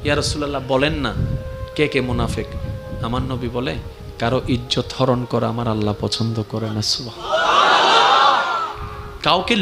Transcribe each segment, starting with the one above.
ইয়া রাসূলুল্লাহ বলেন না কে কে মুনাফিক? আমার নবী বলে, কারো ইজ্জত হরণ করা আমার আল্লাহ পছন্দ করে না। সুবহানাল্লাহ। কাউকে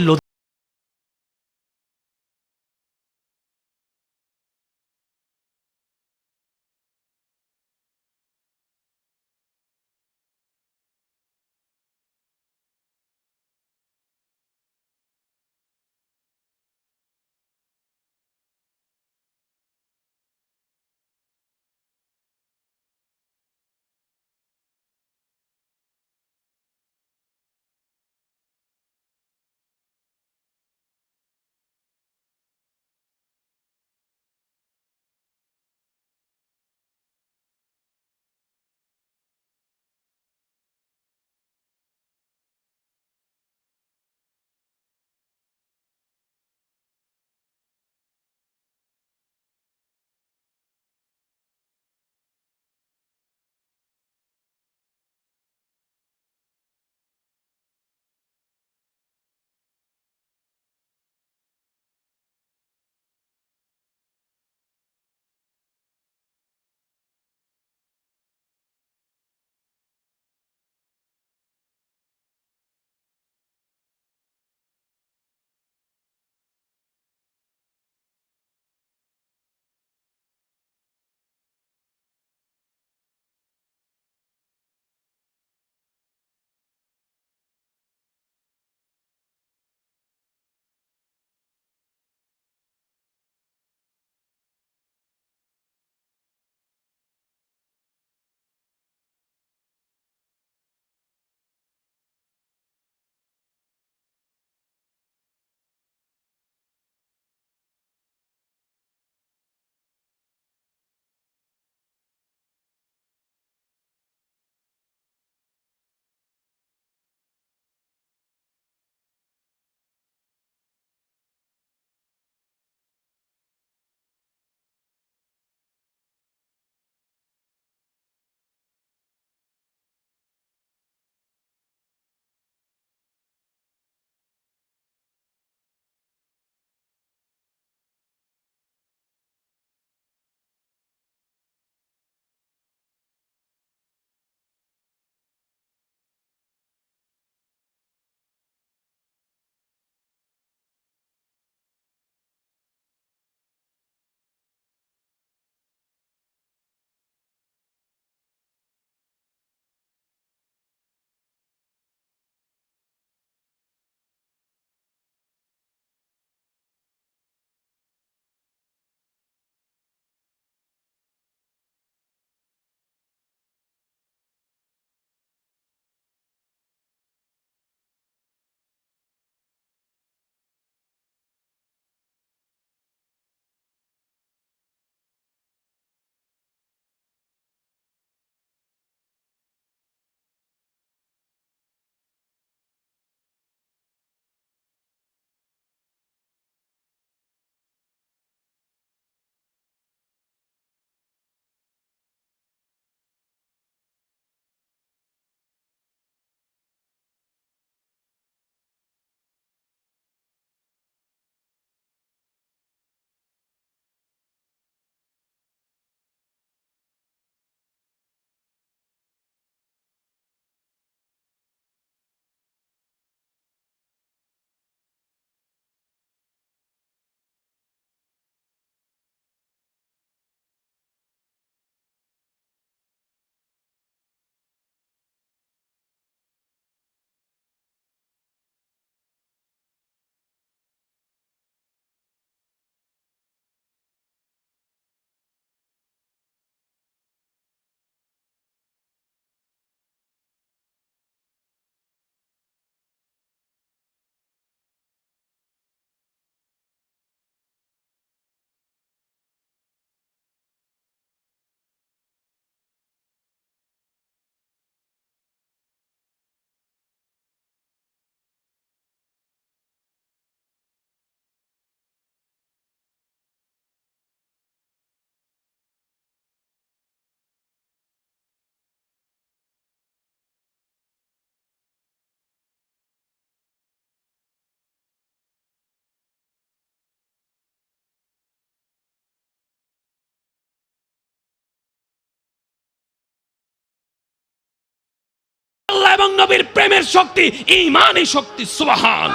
এবং নবীর প্রেমের শক্তি ঈমানি শক্তি। সুবহান।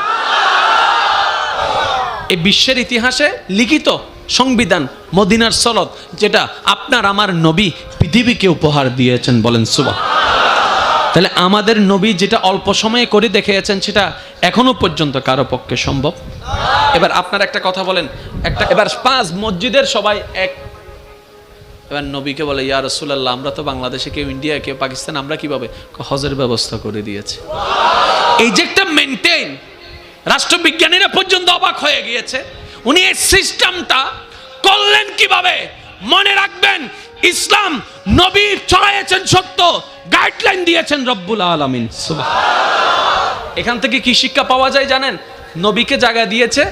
এই বিশ্বের ইতিহাসে লিখিত সংবিধান মদিনার সনদ, যেটা আপনার আমার নবী পৃথিবীকে উপহার দিয়েছেন, বলেন সুবহান। তাহলে আমাদের নবী যেটা অল্প সময়ে করে দেখিয়েছেন সেটা এখনো পর্যন্ত কারো পক্ষে সম্ভব। এবার আপনার একটা কথা বলেন, এবার 5 মসজিদের সবাই এক, এবার নবীকে বলে ইয়া রাসূলুল্লাহ, আমরা তো বাংলাদেশে, কেউ ইন্ডিয়া, কেউ পাকিস্তান, আমরা কিভাবে? হজের ব্যবস্থা করে দিয়েছে। এই যে একটা মেনটেন, রাষ্ট্রবিজ্ঞানীরা পর্যন্ত অবাক হয়ে গিয়েছে, উনি এই সিস্টেমটা করলেন কিভাবে? মনে রাখবেন, ইসলাম নবী ছড়াইয়েছেন সত্য, গাইডলাইন দিয়েছেন রব্বুল আলামিন। সুবহান। এখান থেকে কি শিক্ষা পাওয়া যায় জানেন? নবীকে জায়গা দিয়েছে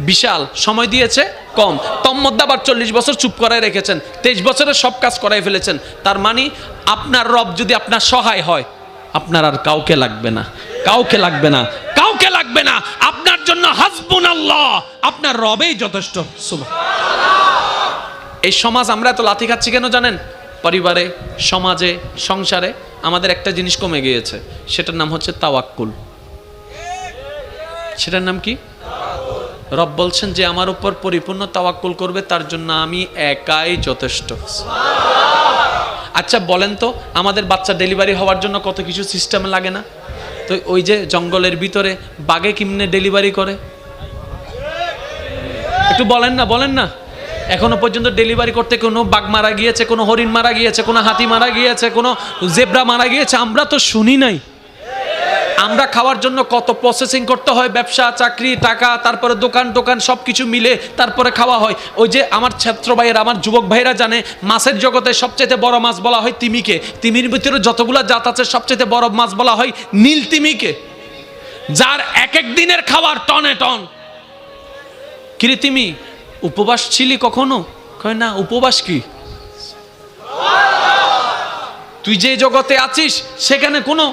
বিশাল, সময় দিয়েছে কম, তন্মধ্যে আবার 40 বছর চুপ করায় রেখেছেন, 23 বছরে সব কাজ করাই ফেলেছেন। তার মানে আপনার রব যদি আপনার সহায় হয়, আপনার আর কাউকে লাগবে না, কাউকে লাগবে না, কাউকে লাগবে না। আপনার জন্য হাসবুনাল্লাহ, আপনার রবেই যথেষ্ট। সুবহান। এই সমাজ আমরা এত লাথি খাচ্ছি কেন জানেন? পরিবারে, সমাজে, সংসারে আমাদের একটা জিনিস কমে গিয়েছে, সেটার নাম হচ্ছে তাওয়াক্কুল। সেটার নাম কি? রব বলছেন যে আমার উপর পরিপূর্ণ তাওয়াক্কুল করবে, তার জন্য আমি একাই যথেষ্ট। আচ্ছা বলেন তো, আমাদের বাচ্চা ডেলিভারি হওয়ার জন্য কত কিছু সিস্টেম লাগে না? তো ওই যে জঙ্গলের ভিতরে বাঘে কেমনে ডেলিভারি করে? একটু বলেন না, বলেন না। এখনো পর্যন্ত ডেলিভারি করতে কোনো বাঘ মারা গিয়েছে, কোনো হরিণ মারা গিয়েছে, কোনো হাতি মারা গিয়েছে, কোনো জেব্রা মারা গিয়েছে? আমরা তো শুনি নাই। আমরা খাওয়ার জন্য কত প্রসেসিং করতে হয়, ব্যবসা, চাকরি, টাকা, তারপরে দোকান টোকান সব কিছু মিলে তারপরে খাওয়া হয়। ওই যে আমার ছাত্র ভাইয়েরা, আমার যুবক ভাইরা জানে, মাছের জগতে সবচেয়ে বড় মাছ বলা হয় তিমিকে। তিমির ভিতরে যতগুলা জাত আছে সবচেয়ে বড় মাছ বলা হয় নীল তিমিকে, যার এক এক দিনের খাবার টনে টন। কিরে তিমি, উপবাস ছিলি কখনো? কয় না। উপবাস কি? তুই যে জগতে আছিস সেখানে কোনো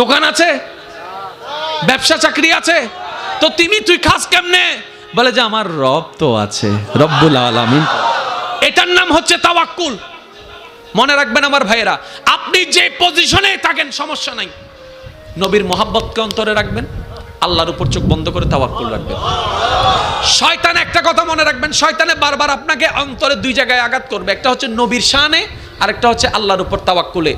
দোকান আছে, ব্যবসা চাকরি আছে? তো তুই খাস কেমনে? বলে যে আমার রব তো আছে, রব্বুল আলামিন। এটার নাম হচ্ছে তাওয়াক্কুল। মনে রাখবেন আমার ভাইয়েরা, আপনি যে পজিশনে থাকেন সমস্যা নাই, নবীর মহাব্বতকে অন্তরে রাখবেন, আল্লাহর উপর চোখ বন্ধ করে তাওয়াক্কুল রাখবেন। শয়তান একটা কথা মনে রাখবেন, শয়তানে বারবার আপনাকে অন্তরে 2 জায়গায় আঘাত করবে, একটা হচ্ছে নবীর শানে, আরেকটা হচ্ছে আল্লাহর উপর তাওয়াক্কুলে।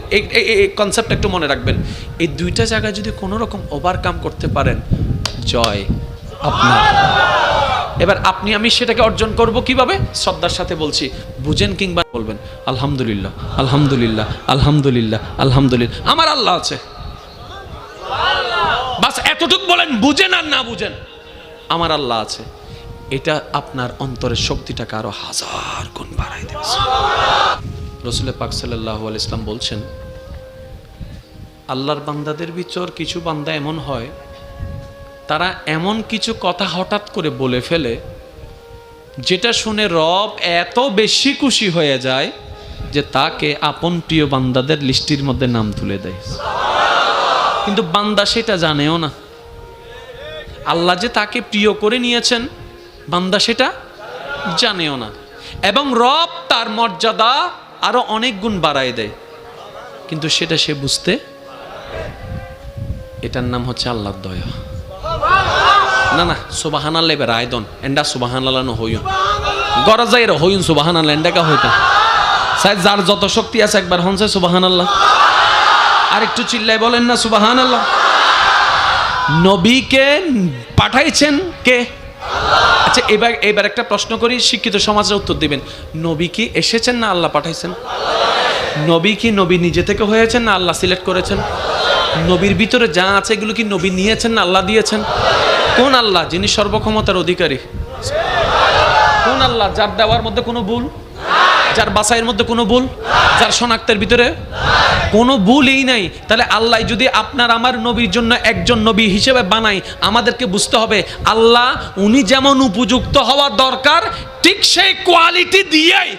এই কনসেপ্ট একটু মনে রাখবেন। এই 2টা জায়গায় যদি কোনো রকম ওভারকাম করতে পারেন, জয় আপনার। এবার আপনি আমি সেটাকে অর্জন করব কিভাবে? শ্রদ্ধার সাথে বলছি, বুঝেন কিংবা বলবেন আলহামদুলিল্লাহ, আলহামদুলিল্লাহ, আলহামদুলিল্লাহ, আলহামদুলিল্লাহ, আমার আল্লাহ আছে। বাস এতটুকু বলেন, বুঝেন আর না বুঝেন, আমার আল্লাহ আছে। এটা আপনার অন্তরের শক্তিটাকে আরো 1000 গুণ বাড়াই দেবে। রাসূল পাক সাল্লাল্লাহু আলাইহি ওয়াসাল্লাম বলছেন, আল্লাহর বান্দাদের ভিতর কিছু বান্দা এমন হয়, তারা এমন কিছু কথা হঠাৎ করে বলে ফেলে যেটা শুনে রব এত বেশি খুশি হয়ে যায় যে তাকে আপন প্রিয় বান্দাদের লিস্টির মধ্যে নাম তুলে দেয়। কিন্তু বান্দা সেটা জানেও না। আল্লাহ যে তাকে প্রিয় করে নিয়েছেন, বান্দা সেটা জানেও না। এবং রব তার মর্যাদা আরো অনেক গুণ বাড়ায় দেয়, কিন্তু সেটা সে বুঝতে। এটার নাম হচ্ছে আল্লাহর দয়া। না না, সুবহানাল্লাহ এবার আয়দন এন্ডা সুবহানাল্লাহ ন হইন গরজাইর হইন সুবহানাল্লাহ এন্ডাকা হইতা সাই, যার যত শক্তি আছে একবার হনছে সুবহানাল্লাহ। আর একটু চিল্লাই বলেন না সুবহানাল্লাহ। নবীকে পাঠাইছেন কে? আচ্ছা এবার একটা প্রশ্ন করি, শিক্ষিত সমাজের উত্তর দিবেন। নবী কি এসেছেন না আল্লাহ পাঠাইছেন? নবী কি নবী নিজে থেকে হয়েছেন না আল্লাহ সিলেক্ট করেছেন? নবীর ভিতরে যা আছে এগুলো কি নবী নিয়েছেন না আল্লাহ দিয়েছেন? কোন আল্লাহ? যিনি সর্বক্ষমতার অধিকারী। কোন আল্লাহ? যার দেওয়ার মধ্যে কোনো ভুল, যার বাছাইয়ের মধ্যে কোনো ভুল, যার শনাক্তের ভিতরে কোনো ভুলই নাই। তাহলে আল্লাহ যদি আপনার আমার নবীর জন্য একজন নবী হিসেবে বানাই, আমাদেরকে বুঝতে হবে আল্লাহ উনি যেমন উপযুক্ত হওয়া দরকার ঠিক সেই কোয়ালিটি দিয়েই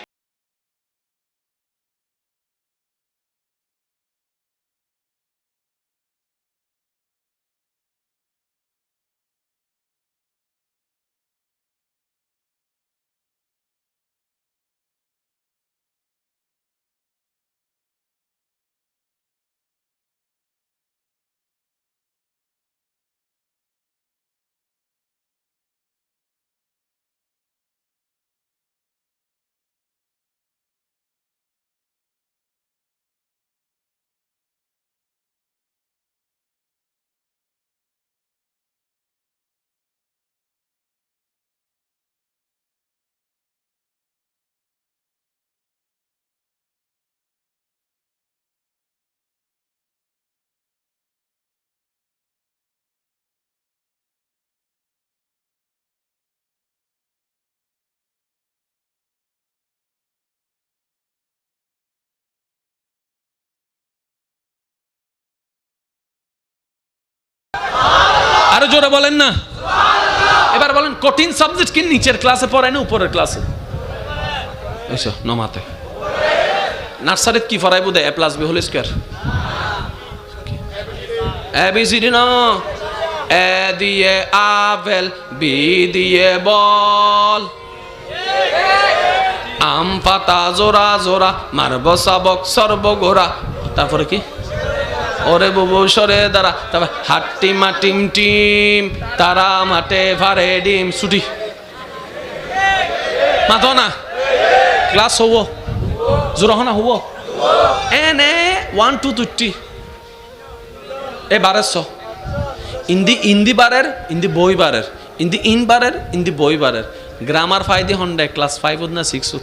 জোরে বলেন না। এবার বলেন কঠিন সাবজেক্ট কি নিচের ক্লাসে পড়ায় না উপরের ক্লাসে? এসো নমাতে নার্সারিতে কি পড়াইবো দে? A+B হোল স্কয়ার, ABCD না, এ দিয়ে আপেল, বি দিয়ে বল, আম পাতা জোড়া জোড়া, মারব সাবক সর্বগোড়া, তারপরে কি ওরে বুবু সরে দাঁড়া, তারপর হাট্টি মাটিম টিম, তারা মাঠে ভারে ডিম, ছুটি মাতো না ক্লাস হবো জোড়া না হবো এনে 1 2 3 এ বারের স ইন্দি বারের ইন্দি বই বারের ইন্দি ইন বারের ইন্দি বই বারের গ্রামার ফাইদি হন্ডে ক্লাস 5 না 6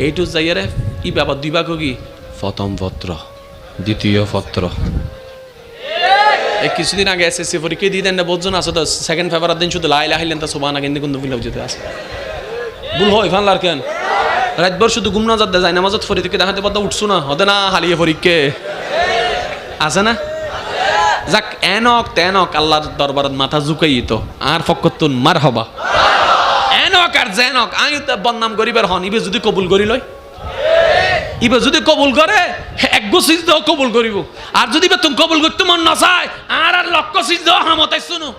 এইটু যাইয়ারে ই বাবা দুই ভাগ কি প্রথম পত্র দ্বিতীয় পত্র। এই কিছুদিন আগে এসএসসি পরীক্ষা দিয়ে দেন না বোঝো না, আসলে সেকেন্ড পেপারের দিন শুধু লাই লাইলেন তা সোবানা কিন্তু কিন্তু ফিল যেতে আছে ভুল হয় ফানলার কেন রাতভর শুধু ঘুম না যাতে যায় নামাজত ফরি থেকে দেখাতে পারতে উঠছো না হতে না হালিয়ে পরীক্ষা আছে না। যাক এনক তেনক আল্লাহর দরবারত মাথা ঝুঁকাই তো আর ফকতুন মার হবা এনক আর জেনক আয়ু বদনাম করিবার হন ইবে যদি কবুল করি লয়, ইবে যদি কবুল করে এক গো সিজদাও কবুল করিব, আর যদি তুমি কবুল করতে মন না চায় আর আর লক্ষ সিজদাও হামতাই শুনো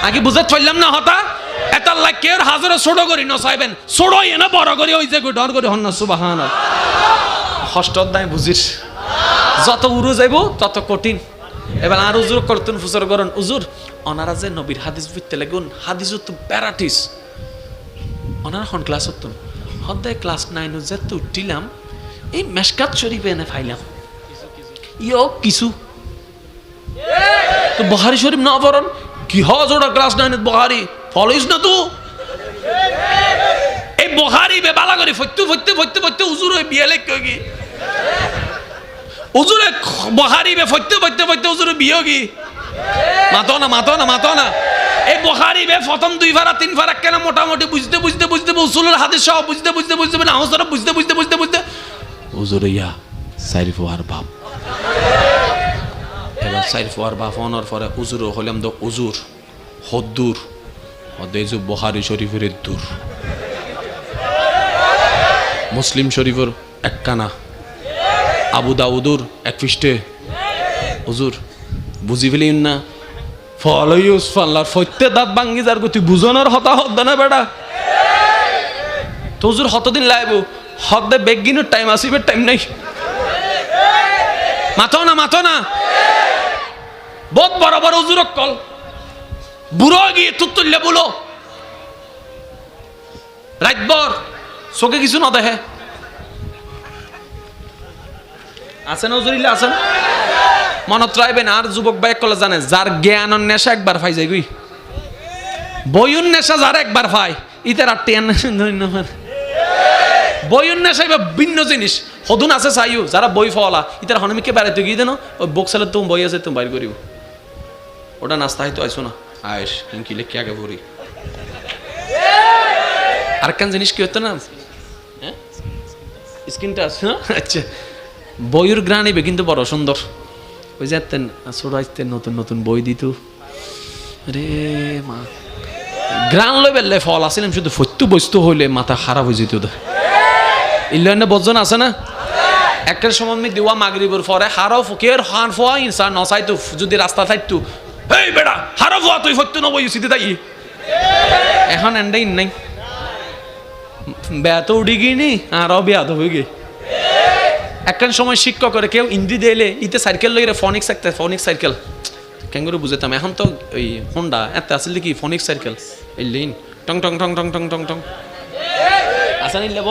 আগে বুঝে চললাম না হতা এত আল্লাহ কের হাজারে ছোট করি ন চাইবেন ছোটই না বড় করি ওই যে ডর করি হন না সুবহানাল্লাহ। ষষ্ঠ অধ্যায় বুঝিস যত উড়ো যাইব তত কঠিন। এবার আর উজুর করতুন ফুসর করেন উজুর ওনারা যে নবীর হাদিস বুঝতে লাগুন হাদিস তো প্যারাটিস ওনারা হন ক্লাস হতুন হদ্দায় ক্লাস 9 যে তো উঠিলাম এই মেশকাত শরীফে এনে ফাইলাম ইয়ো কিছু তো বুখারী শরীফ না পড়ন কি হজ ওটা ক্লাস 9 বুখারী ফলোইস না তো এই বুখারী বে বালা করে ফত্তু ফত্তু ফত্তু ফত্তু উজুর ওই বিয়ে লেখ কি উজুরে বুখারী বে ফত্তু ফত্তু ফত্তু উজুর বিয়ে কি মাতো না মাতো না মাতো না। এই বুখারী বে প্রথম 2 ফারা 3 ফারা কেন মোটামুটি বুঝতে বুঝতে বুঝতে উসুলুল হাদিস সব বুঝতে বুঝতে বুঝতে না আমসরা বুঝতে বুঝতে বুঝতে বুঝতে উজুরে ইয়া সাইরিফ ওয়ার বাপ এবার সাইরিফ ওয়ার বাপ অনর পরে উজুর হলাম তো উজুর হদ্দুর হদ্দেজু বুখারী শরীফের দূর মুসলিম শরীফের এক কানা আবু দাউদুর এক পৃষ্ঠে হুজুর বুঝি ফেলিন না ফল ইউজ ফাল্লার ফত্যে দাঁত ভাঙ্গি যার গতি বুঝনের হতা হদ্দ না বেটা তো হুজুর হতদিন লাইব হদ্দে বেগিনের টাইম আসিবের টাইম নাই মাথো না বহুত বড় বড় হুজুর কল বুড়ো গিয়ে তুতুল্লে বলো রাতভর চোখে কিছু না দেখে আছেন হুজুরিল্লা আছেন মনত রাখবেন। আর যুবক ভাই কলে জানে যার জ্ঞানের নেশা একবার পাই যায় গুই বইউন নেশা যার একবার পায় ইতার আর টেন বইউন নেশা এবার ভিন্ন জিনিস হদুন আছে চাইও যারা বই ফলা ইতার হনমিকে বেড়াইতে গিয়ে দেন ওই বুক সেলের তুমি বই আছে তুমি বাইর করিব ওটা নাস্তা হয়তো আইসো না আয়েস কি লেখি আগে ভরি আর কেন জিনিস কি হতো না হ্যাঁ স্কিনটা আছে না আচ্ছা বইয়ের গ্রান ইবে কিন্তু বড় সুন্দর ওই যে ছোট আসতেন নতুন নতুন বই দিত রে মা গ্রান লেভেলে ফল আসছিলাম শুধু ফত্যু বস্তু হইলে মাথা খারাপ হয়ে যেত ইল্লান্না বজন আছে না একটা সময় আমি দেওয়া মাগরিবর পরে হারাও ফকির হান ফোয়া ইনসান নসাইতো যদি রাস্তা থাকতো এই বেটা হারাও ফোয়া তুই ফত্যু নবই সিদ্ধি তাই এখন এন্ডাই নাই বেত উড়ি গিনি আরও বেয়াদ হয়ে গে একখান সময় শিক্ষক করে কেউ ইন্দি দিলে ইতে সাইকেল লইরে ফনিক সাইকেল কেন করে বুঝতাম এখন তো ওই হোন্ডা এত আসলে কি ফনিক সাইকেল এই লিন টং টং টং টং টং টং টং আসা নিলে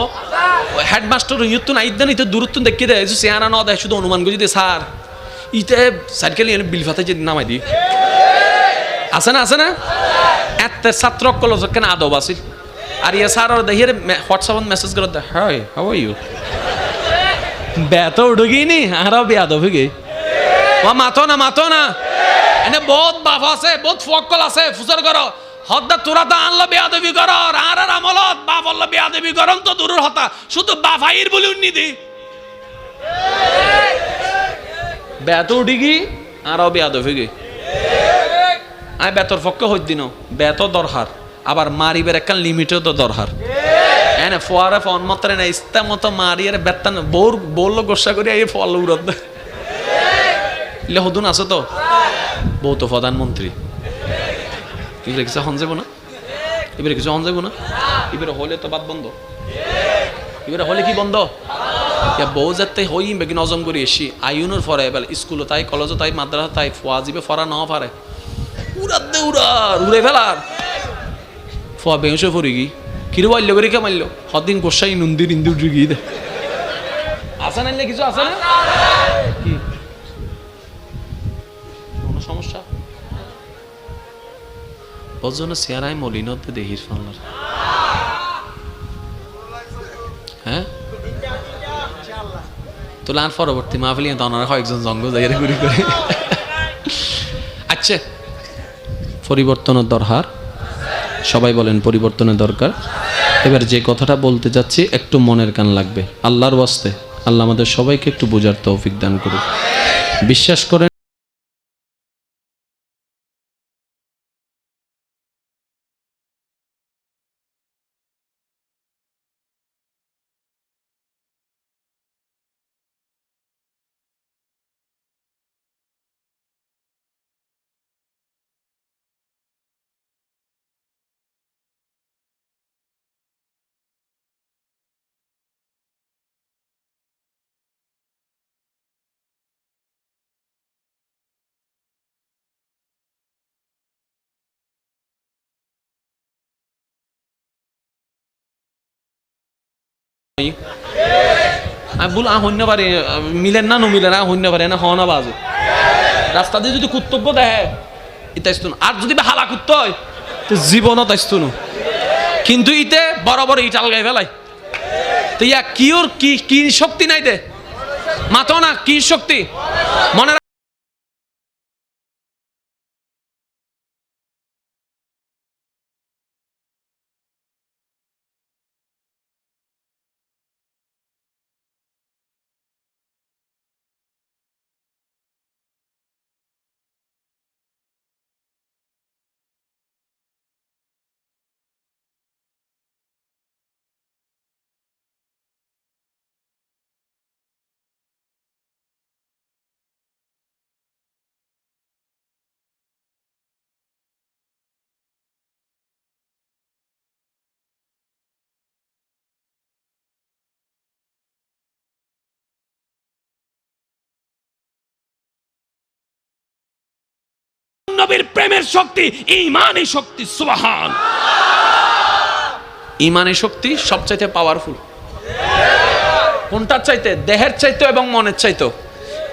হেডমাস্টার ইয়ুত্তু না ইদান ইতে দূরত্ব দেখে দেয় চেয়ারা না দেয় শুধু অনুমান করে দিয়ে স্যার ইতে সাইকেল বিল ফাতে যদি নামাই দিই আছে না এত ছাত্র কল কেন আদব আছিল আর ইয়ে স্যার দেখি হোয়াটসঅ্যাপত মেসেজ করে দেয় হাই হাউ আর ইউ বেত উড়গিনি আরো বেয়াদ হয়ে মাতো না এনে বহুত বাপ আছে বহুত ফকল আছে ফুসর করো হদ্দা তোরা তো আনলো বেয়াদবি কর আর আমলত বাপ আল্লাহ বেয়াদবি করন তো দূরের হতা শুধু বাফাইর বলে উন্নি দি বেত উড়গি আরো বেয়াদ হয়ে আয় বেতর পক্ষে হই দিন বেত দরকার আবার মারিবের একটা লিমিটও তো দরকার এনে ফোয়ারে ফোন মাত্রে না ইস্তা মতো মারিয়ার বেতান বোর বললো গোসা করি এই ফল উড়ত হদুন আছে তো বউ তো প্রধানমন্ত্রী এবারে কিছু হন যাব না এবারে কিছু হন যাব না এবারে হলে তো বাদ বন্ধ এবারে হলে কি বন্ধ বউ যাতে হই বেগি নজম করি এসি আইউনোর ফরে এবার স্কুলও তাই কলেজও তাই মাদ্রাসা তাই ফোয়া জিবে ফরা ন পারে উড়াত দে উড়ে ফেলার ফোয়া বেঁচে ফরি গি কিরে মারলো করে কে মারলো হদিন গোসাই নন্দির ইন্দুর গিয়ে দে আসা নাইলে কিছু আসে না কি কোনো সমস্যা বজন চেয়ারাই মলিনত দেহির ফাল্লার হ্যাঁ তোলার পরবর্তী মাহফিল তো ওনারা কয়েকজন জঙ্গ জায়গায় ঘুরি করে আচ্ছা পরিবর্তনের দরকার সবাই বলেন পরিবর্তনের দরকার এবার যে কথাটা বলতে যাচ্ছি একটু মনের কান লাগবে আল্লাহর ওয়াস্তে আল্লাহ আমাদের সবাইকে একটু বোঝার তৌফিক দান করুন বিশ্বাস করেন আমি বল হন্য পারে মিলেন না মিলেন হন্য পারে না হওয়া না বাজে রাস্তা দিয়ে যদি কর্তব্য দেয় এটা আসতো না আর যদি হালা করতে হয় তো জীবনত আসতো না কিন্তু ইতে বরাবর ইটাল গায়ে ফেলাই তো ইয়া কিওর কি কি শক্তি নাই দে মাতো না কি শক্তি মনে নবীর প্রেমের শক্তি ঈমানের শক্তি সুবহান ঈমানের শক্তি সবচাইতে পাওয়ারফুল কোনটার চাইতে দেহের চাইতে এবং মনের চাইতে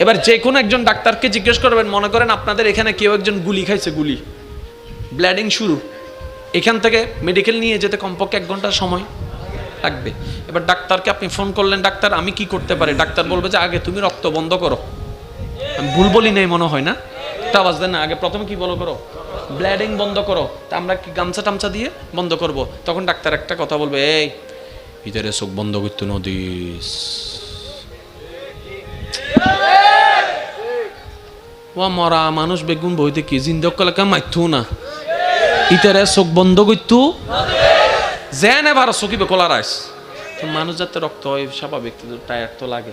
এবার যে কোনো একজন ডাক্তারকে জিজ্ঞেস করবেন মনে করেন আপনাদের এখানে কেউ একজন গুলি খাইছে গুলি ব্লিডিং শুরু এখান থেকে মেডিকেল নিয়ে যেতে কমপক্ষে 1 ঘন্টা সময় লাগবে এবার ডাক্তারকে আপনি ফোন করলেন ডাক্তার আমি কি করতে পারি ডাক্তার বলবে যে আগে তুমি রক্ত বন্ধ করো আমি ভুল বলি নাই মনে হয় না তা আওয়াজ দেন না আগে প্রথমে কি বলো করো ব্লিডিং বন্ধ করো তা আমরা কি গামছা টামছা দিয়ে বন্ধ করব তখন ডাক্তার একটা কথা বলবে এই ভিতরে চোখ বন্ধ করতে নদিস ও মরা মানুষ বেগুন বইতে কি জিন্দক কলাকা মাইথু না ইতারে চোখ বন্ধ করতো জেনে ভালো চকিবে কলার আইস তো মানুষ যাতে রক্ত হয় স্বাভাবিক টায়ার তো লাগে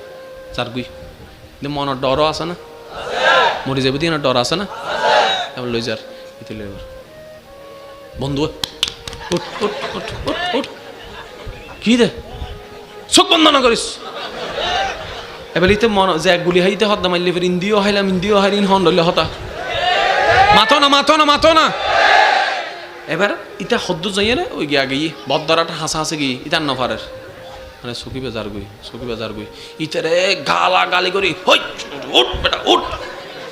চার গুই মনের ডরও আছে না মরি যাবে দিয়ে না ডর আছে না এবার লই যার ইতে লই বন্ধু কি রে চোখ বন্ধ না করিস এবার ইতে মন যে এক গুলি হাইতে হদ্দা মারলে ফের ইন্দিও হাইলাম ইন্দিও হাইরিন হন রইলে হতা মাতো না এবার ইটা হদ্দু যাইয়ে রে ওই গিয়া গিয়ে বদ্দারাটা হাসা হাসে গিয়ে ইটার নফারের মানে সখী বাজার গুই ইতারে গালি করি হই উঠ বেটা উঠ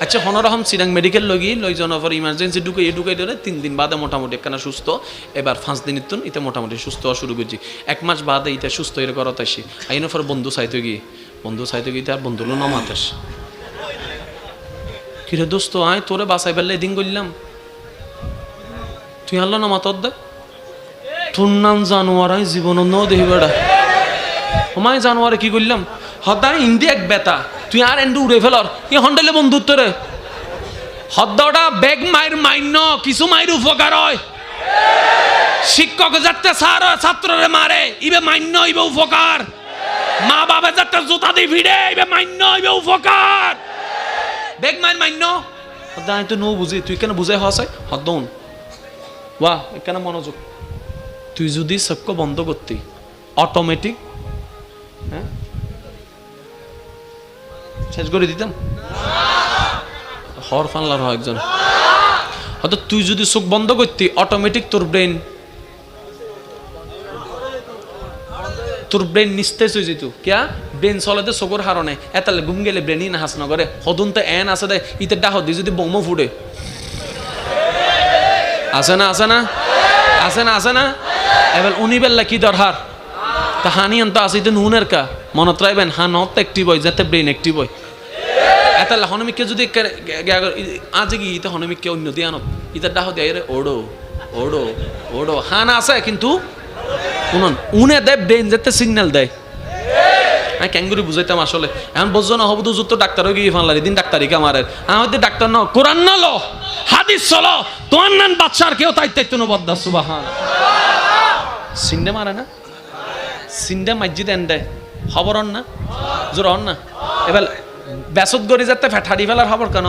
আচ্ছা হনরহম চিরাং মেডিকেল লই জন ফর ইমার্জেন্সি ঢুকাই ধরে 3 দিন বাদে মোটামুটি একখানা সুস্থ এবার 5 দিন ইতুন ইতে মোটামুটি সুস্থ হওয়া শুরু করছি 1 মাস বাদে ইতে সুস্থ হয়ে করত আসি আইনো ফর বন্ধু চাইতে গিয়ে তার বন্ধুলো নমাতেস কিরে দোস্ত আয় তোরে বাসাই ফেললে দিন করলাম তুই আল্লাহ নমাতর দে তোর নাম জানোয়ার জীবন ন দেখি বেড়া আমায় জানোয়ারে কি করলাম হদায় ইন্দি এক বেতা তুই আর এন্ডু উড়ে ফেলর ই হন্ডাইলে বন্ধুত্ব রে হদ্দটা বেগ মায়ের মান্য কিছু মায়ের উপকার হয়। শিক্ষক যাতে স্যার ছাত্ররে মারে ইবে মান্য ইবে উপকার। মা বাবা যাতে জুতা দিয়ে ভিড়ে ইবে মান্য ইবে উপকার। বেগ মায়ের মান্য হদ্দাই তুই নো বুঝি তুই কেন বুঝাই হসাই হদ্দন ওয়া কেন মনোযোগ। তুই যদি চক্ষু বন্ধ করতি অটোমেটিক হ্যাঁ শেষ করে দিতাম হর ফানলার হয় একজন। হয়তো তুই যদি চোখ বন্ধ করতি অটোমেটিক তোর ব্রেন নিস্তেজ হয়ে যেত। কিয়া ব্রেন চলেতে চকুর হারণে এতালে ঘুম গেলে ব্রেনই না হাস নগরে হদুন তো এন আছে দে ইতে ডাহ দি যদি বৌম ফুটে আছে না আছে না আছে না আছে না। এবার উনি বেল্লা কি দরকার তা হানি অন্ত আছে ইতে নুনের কা মনত রাখবেন হা নত অ্যাক্টিভ হয় যাতে ব্রেন অ্যাক্টিভ হয়। এতালে হনমিককে যদি আজ কি ইতে হনমিককে অন্য দিয়ে আনত ইতে ডাহ দিয়ে রে ওড়ো ওড়ো ওড়ো হান আছে কিন্তু শুনুন উনে দেয় ব্রেন যাতে সিগন্যাল দেয়। আমি ক্যাঙ্গুরি বুঝাইতাম আসলে এখন বুঝছো না হবু যুক্ত ডাক্তার হয়ে গিয়ে ফানলারি দিন ডাক্তারি কামারের আমাদের ডাক্তার ন কোরআন না লো হাদিস চলো তোমার নান বাদশার কেউ তাই তাই তো বদ্দা সুবাহান সিন্ডে মারে না সিন্ডে মসজিদ এন দেয় খবর না জোর হন না। এবার বেসত গড়ি যাতে ফেঠাড়ি ফেলার খবর কেন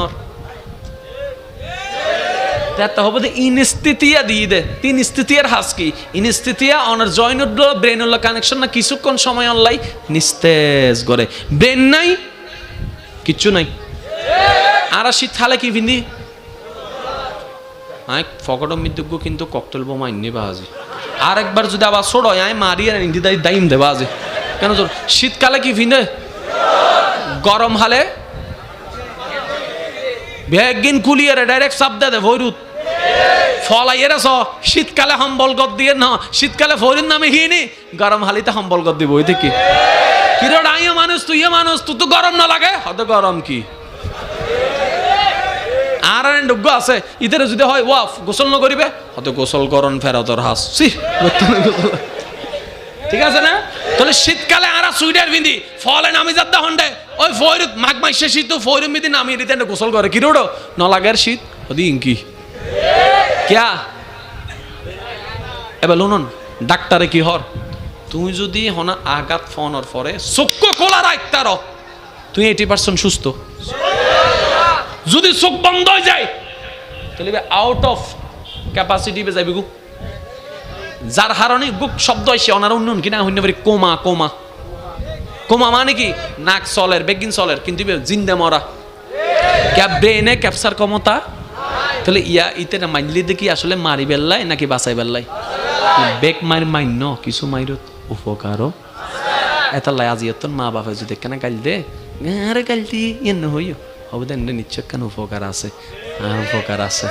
হবো ইনস্থিতিয়া দিয়ে দে তিন স্থিতিয়ার হাস কি ইনস্থিতিয়া অনার জয়েন উঠলো ব্রেন হলো কানেকশন না কিছুক্ষণ সময় অনলাই নিস্তেজ করে ব্রেন নাই কিচ্ছু নাই। আর শীত খালে কি ভিন্দি আয় ফকটম মৃত্যুজ্ঞ কিন্তু ককটেল বোমা ইন্নি বাজে আর একবার যদি আবার ছোড় আয় মারি আর ইন্দি দাই দাইম দে বাজে কেন তোর শীতকালে কি ভিন্দে গরম হালে বেগিন কুলিয়ে ডাইরেক্ট চাপ দে ভৈরুত ফলাইয়ের শীতকালে সম্বল গদ দিয়ে না শীতকালে ফরির নামে হিনি গরম হালিতে সম্বল গদ দিব ওই থেকে কিরণ আইও মানুষ তুই মানুষ তুই তো গরম না লাগে হয়তো গরম কি আর ডুগ্গ আছে ইদের যদি হয় ওয়াফ গোসল ন করিবে হয়তো গোসল করন ফেরতর হাস ঠিক আছে না। তাহলে শীতকালে আরা সুইডার বিন্দি ফলে নামি যাদ্দা হন্ডে ওই ফৈরুত মাঘ মাসে শীত ফৈরুত মিদি নামি দিতে গোসল করে কি রোড ন লাগের শীত ওদি ইঙ্কি কিয়া এবার লুনুন ডাক্তারে কি হর তুমি যদি হনা আঘাত ফোনর পরে চক্ষু খোলা রাখতার তুই 80% সুস্থ। যদি চোখ বন্ধ হয়ে যায় তাহলে আউট অফ ক্যাপাসিটি বে যাবি গু যার হারণে গুক শব্দ আসে অনার উন্নয়ন কিনা হইতে পারি কোমা কোমা কোমা মানে কি নাক চলের বেগিন চলের কিন্তু জিন্দা মরা ক্যাপ ব্রেনে ক্যাপচার ক্ষমতা। তাহলে ইয়া ইতে মাইলি দেখি আসলে মারি বেল্লাই নাকি বাঁচাই বেল্লাই বেগ মার মান্য কিছু মাইরত উপকারও এটা লাই আজি মা বাবা যদি কেন গাল দে আরে গাল দিয়ে এনে হইও হবে দেন নিশ্চয় কেন উপকার আছে উপকার আছে।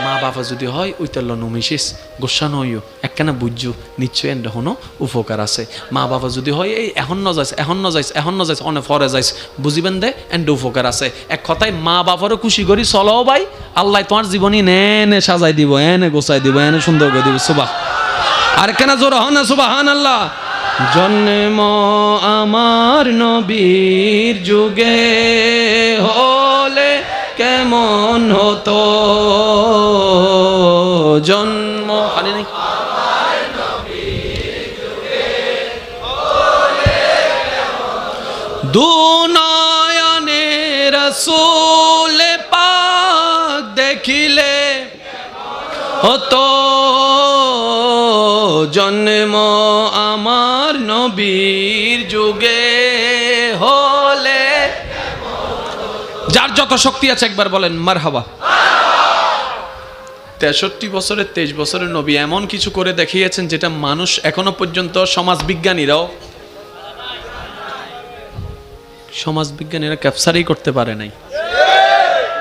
মা বাবা যদি হয় ওই তেল নমিশিস গোসা নইও একখানা বুঝছো নিশ্চয় এন্ড হনো উপকার আছে। মা বাবা যদি হয় এই এখন ন যাইস এখন ন যাইস এখন ন যাইস অনেক ফরে যাইস বুঝিবেন দে এন্ড উপকার আছে। এক কথায় মা বাবারও খুশি করি চলো ভাই আল্লাহ তোমার জীবনী এনে সাজাই দিব এনে গোছাই দিব এনে সুন্দর করে দিব সুবাহ আর কেন জোর হন না সুবাহান আল্লাহ। জন্ম আমার নবীর যুগে হলে কেমন হতো জন্ম খালি নেই দু নয়নে রাসূল পাক দেখিলে হতো জন্ম আমার নবীর যুগে হলে। যার যত শক্তি আছে একবার বলেন মারহাবা। 63 বছরের 23 বছরের নবী এমন কিছু করে দেখিয়েছেন যেটা মানুষ এখনো পর্যন্ত সমাজবিজ্ঞানীরা ক্যাপচারই করতে পারে নাই।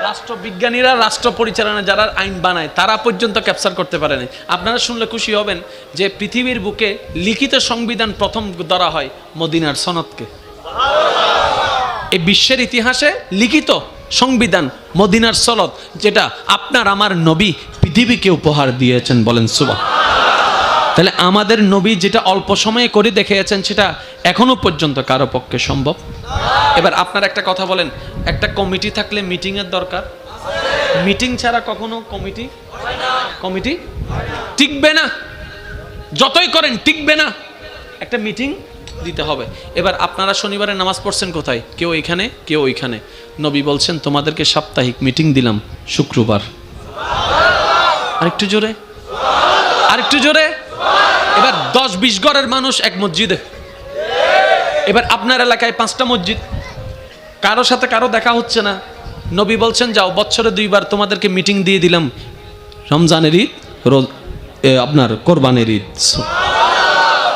রাষ্ট্রবিজ্ঞানীরা রাষ্ট্র পরিচালনা যারা আইন বানায় তারা পর্যন্ত ক্যাপচার করতে পারে নাই। আপনারা শুনলে খুশি হবেন যে পৃথিবীর বুকে লিখিত সংবিধান প্রথম ধরা হয় মদিনার সনদকে। এই বিশ্বের ইতিহাসে লিখিত সংবিধান মদিনার সনদ যেটা আপনার আমার নবী পৃথিবীকে উপহার দিয়েছেন বলেন সুবহান। তাহলে আমাদের নবী যেটা অল্প সময়ে করে দেখিয়েছেন সেটা এখনো পর্যন্ত কারো পক্ষে সম্ভব। এবার আপনার একটা কথা বলেন একটা কমিটি থাকলে মিটিং এর দরকার মিটিং ছাড়া কখনো কমিটি টিকবে না, যতই করেন টিকবে না। একটা মিটিং দিতে হবে। এবার আপনারা শনিবারে নামাজ পড়ছেন কোথায়? কেউ এখানে, কেউ ওইখানে। নবী বলছেন তোমাদেরকে সাপ্তাহিক মিটিং দিলাম শুক্রবার। আরেকটু জোরে, আরেকটু জোরে। এবার 10-20 ঘরের মানুষ এক মসজিদে। এবার আপনার এলাকায় 5টা মসজিদ, কারো সাথে কারো দেখা হচ্ছে না। নবী বলছেন যাও বছরে 2 বার তোমাদেরকে মিটিং দিয়ে দিলাম, রমজানের ঈদ, আপনার কোরবানির ঈদ।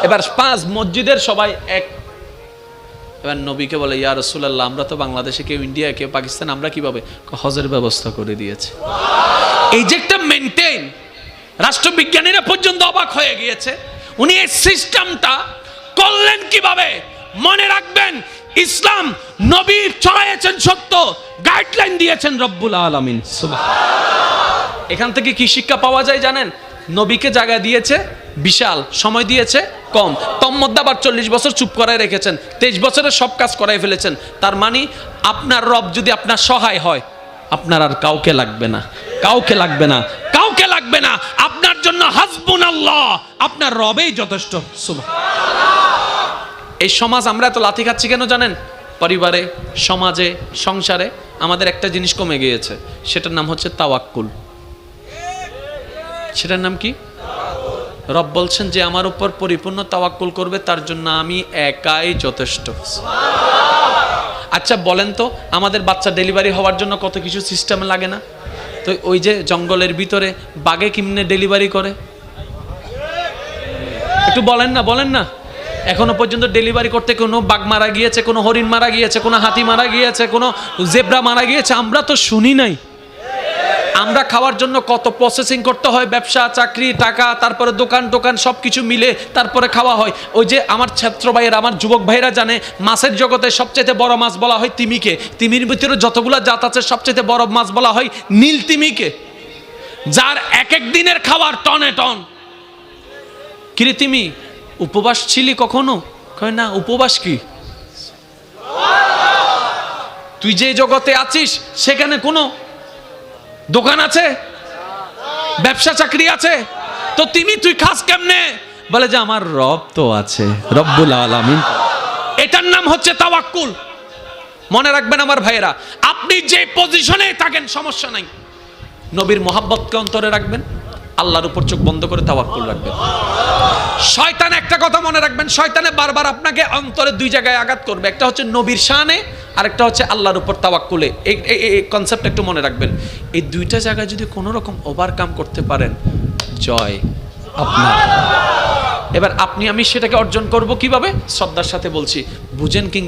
এবার 5 মসজিদের সবাই এক। এবার নবীকে বলে ইয়া রাসূলুল্লাহ, আমরা তো বাংলাদেশে, কেউ ইন্ডিয়া, কেউ পাকিস্তান, আমরা কিভাবে? হজের ব্যবস্থা করে দিয়েছে। এই যে একটা মেনটেন, রাষ্ট্রবিজ্ঞানীরা পর্যন্ত অবাক হয়ে গিয়েছে। উনি এই সিস্টেমটা করলেন কিভাবে? মনে রাখবেন, ইসলাম নবী ছড়াইয়েছেন সত্য, গাইডলাইন দিয়েছেন রব্বুল আলামিন। সুবহানাল্লাহ। এখান থেকে কি শিক্ষা পাওয়া যায় জানেন? নবীকে জায়গা দিয়েছে বিশাল, সময় দিয়েছে কম, তোর মধ্যে আবার 40 বছর চুপ করায় রেখেছেন, 23 বছরে সব কাজ করাই ফেলেছেন। তার মানে আপনার রব যদি আপনার সহায় হয়, আপনার আর কাউকে লাগবে না, কাউকে লাগবে না, কাউকে লাগবে না। আপনার জন্য হাসবুনাল্লাহ, আপনার রবেই যথেষ্ট। সুবহানাল্লাহ। এই সমাজ আমরা এত লাথি খাচ্ছি কেন জানেন? পরিবারে, সমাজে, সংসারে আমাদের একটা জিনিস কমে গিয়েছে, সেটার নাম হচ্ছে তাওয়াক্কুল। সেটার নাম কি? রব বলছেন যে আমার উপর পরিপূর্ণ তাওয়াক্কুল করবে, তার জন্য আমি একাই যথেষ্ট। আচ্ছা বলেন তো, আমাদের বাচ্চা ডেলিভারি হওয়ার জন্য কত কিছু সিস্টেম লাগে না? তো ওই যে জঙ্গলের ভিতরে বাঘে কেমনে ডেলিভারি করে? একটু বলেন না, বলেন না। এখনো পর্যন্ত ডেলিভারি করতে কোনো বাঘ মারা গিয়েছে, কোনো হরিণ মারা গিয়েছে, কোনো হাতি মারা গিয়েছে, কোনো জেব্রা মারা গিয়েছে, আমরা তো শুনি নাই। আমরা খাওয়ার জন্য কত প্রসেসিং করতে হয়, ব্যবসা, চাকরি, টাকা, তারপরে দোকান টোকান সব কিছু মিলে তারপরে খাওয়া হয়। ওই যে আমার ছাত্র ভাইয়েরা, আমার যুবক ভাইরা জানে, মাছের জগতে সবচেয়ে বড় মাছ বলা হয় তিমিকে। তিমির ভিতরে যতগুলো জাত আছে সবচেয়ে বড় মাছ বলা হয় নীল তিমিকে, যার এক এক দিনের খাবার টনে টন। কিরে তিমি, উপবাস ছিলি কখনো? কয় না। উপবাস কি? তুই যে জগতে আছিস সেখানে কোনো দোকান আছে, ব্যবসা চাকরি আছে, তো তুই খাস কেমনে? বলে যে আমার রব তো আছে, রব্বুল আলামিন। এটার নাম হচ্ছে তাওয়াক্কুল। মনে রাখবেন আমার ভাইয়েরা, আপনি যে পজিশনে থাকেন সমস্যা নাই, নবীর মহাব্বতকে অন্তরে রাখবেন, আল্লাহর উপর চোখ বন্ধ করে তাওয়াক্কুল রাখবেন। শয়তান একটা কথা মনে রাখবেন, শয়তানে বারবার আপনাকে অন্তরে 2 জায়গায় আঘাত করবে, একটা হচ্ছে নবীর শানে, আর একটা হচ্ছে আল্লাহর উপর তাওয়াক্কুলে। এই কনসেপ্ট একটু মনে রাখবেন। এই 2টা জায়গায় যদি কোনো রকম ওভারকাম করতে পারেন, জয় আপনার। এবার আপনি আমি সেটাকে অর্জন করব কিভাবে? শ্রদ্ধার সাথে বলছি, বুঝেন কিংবা